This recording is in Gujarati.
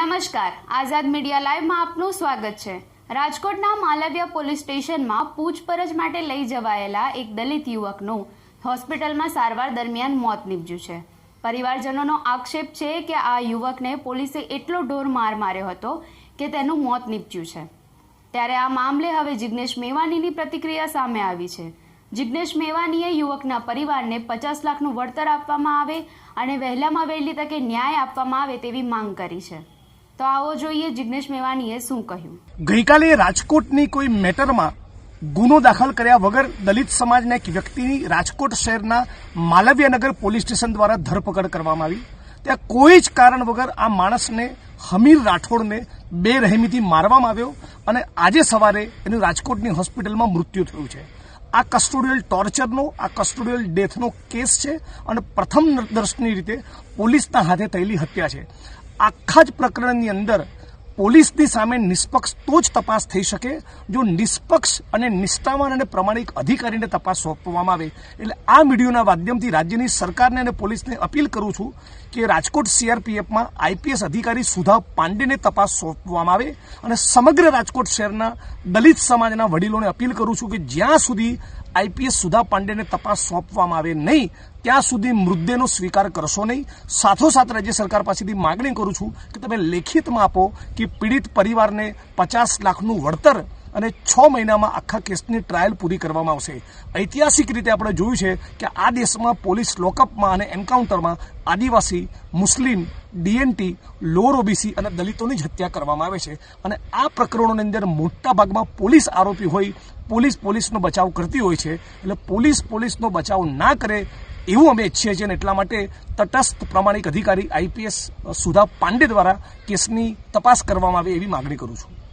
નમસ્કાર, આઝાદ મીડિયા લાઈવમાં આપનું સ્વાગત છે। રાજકોટના માલવ્યા પોલીસ સ્ટેશનમાં પૂછપરછ માટે લઈ જવાયેલા એક દલિત યુવકનું હોસ્પિટલમાં સારવાર દરમિયાન મોત નીપજ્યું છે। પરિવારજનોનો આક્ષેપ છે કે આ યુવકને પોલીસે એટલો ઢોર માર માર્યો હતો કે તેનું મોત નીપજ્યું છે। ત્યારે આ મામલે હવે જિગ્નેશ મેવાનીની પ્રતિક્રિયા સામે આવી છે। જિગ્નેશ મેવાનીએ યુવકના પરિવારને 50 લાખનું વળતર આપવામાં આવે અને વહેલામાં વહેલી તકે ન્યાય આપવામાં આવે તેવી માંગ કરી છે। તો આવો જોઈએ જિગ્નેશ મેવાનીએ શું કહ્યું। ગઈકાલે રાજકોટની કોઈ મેટરમાં ગુનો દાખલ કર્યા વગર દલિત સમાજના એક વ્યક્તિની રાજકોટ શહેરના માલવ્યનગર પોલીસ સ્ટેશન દ્વારા ધરપકડ કરવામાં આવી। ત્યાં કોઈ જ કારણ વગર આ માણસને હમીર રાઠોડને બેરહેમીથી મારવામાં આવ્યો અને આજે સવારે એનું રાજકોટની હોસ્પિટલમાં મૃત્યુ થયું છે। આ કસ્ટોડિયલ ટોર્ચરનો આ કસ્ટોડિયલ ડેથનો કેસ છે અને પ્રથમ દર્શની રીતે પોલીસના હાથે થયેલી હત્યા છે। આખા જ પ્રકરણની અંદર પોલીસની સામે નિષ્પક્ષ તો જ તપાસ થઈ શકે જો નિષ્પક્ષ અને નિષ્ઠાવાન અને પ્રમાણિક અધિકારીને તપાસ સોંપવામાં આવે। એટલે આ મીડિયાના માધ્યમથી રાજ્યની સરકારને અને પોલીસને અપીલ કરું છું કે રાજકોટ સીઆરપીએફમાં આઈપીએસ અધિકારી સુધા પાંડેને તપાસ સોંપવામાં આવે અને સમગ્ર રાજકોટ શહેરના દલિત સમાજના વડીલોને અપીલ કરું છું કે જ્યાં સુધી આઈપીએસ સુધા પાંડેને તપાસ સોંપવામાં આવે નહીં ત્યાં સુધી મૃતદેહનો સ્વીકાર કરશો નહીં। સાથોસાથ રાજ્ય સરકાર પાસેથી માગણી કરું છું કે તમે લેખિતમાં આપો કે પીડિત પરિવારને 50 લાખનું વળતર અને 6 મહિનામાં આખા કેસની ટ્રાયલ પૂરી કરવામાં આવશે। ઐતિહાસિક રીતે આપણે જોયું છે કે આ દેશમાં પોલીસ લોકઅપમાં અને એન્કાઉન્ટરમાં આદિવાસી, મુસ્લિમ, ડીએનટી, લોઅર ઓબીસી અને દલિતોની જ હત્યા કરવામાં આવે છે અને આ પ્રકરણોની અંદર મોટા ભાગમાં પોલીસ આરોપી હોય, પોલીસનો બચાવ કરતી હોય છે। એટલે પોલીસનો બચાવ ના કરે એવું અમે ઈચ્છીએ છીએ અને એટલા માટે તટસ્થ પ્રમાણિક અધિકારી આઈપીએસ સુધા પાંડે દ્વારા કેસની તપાસ કરવામાં આવે એવી માગણી કરું છું।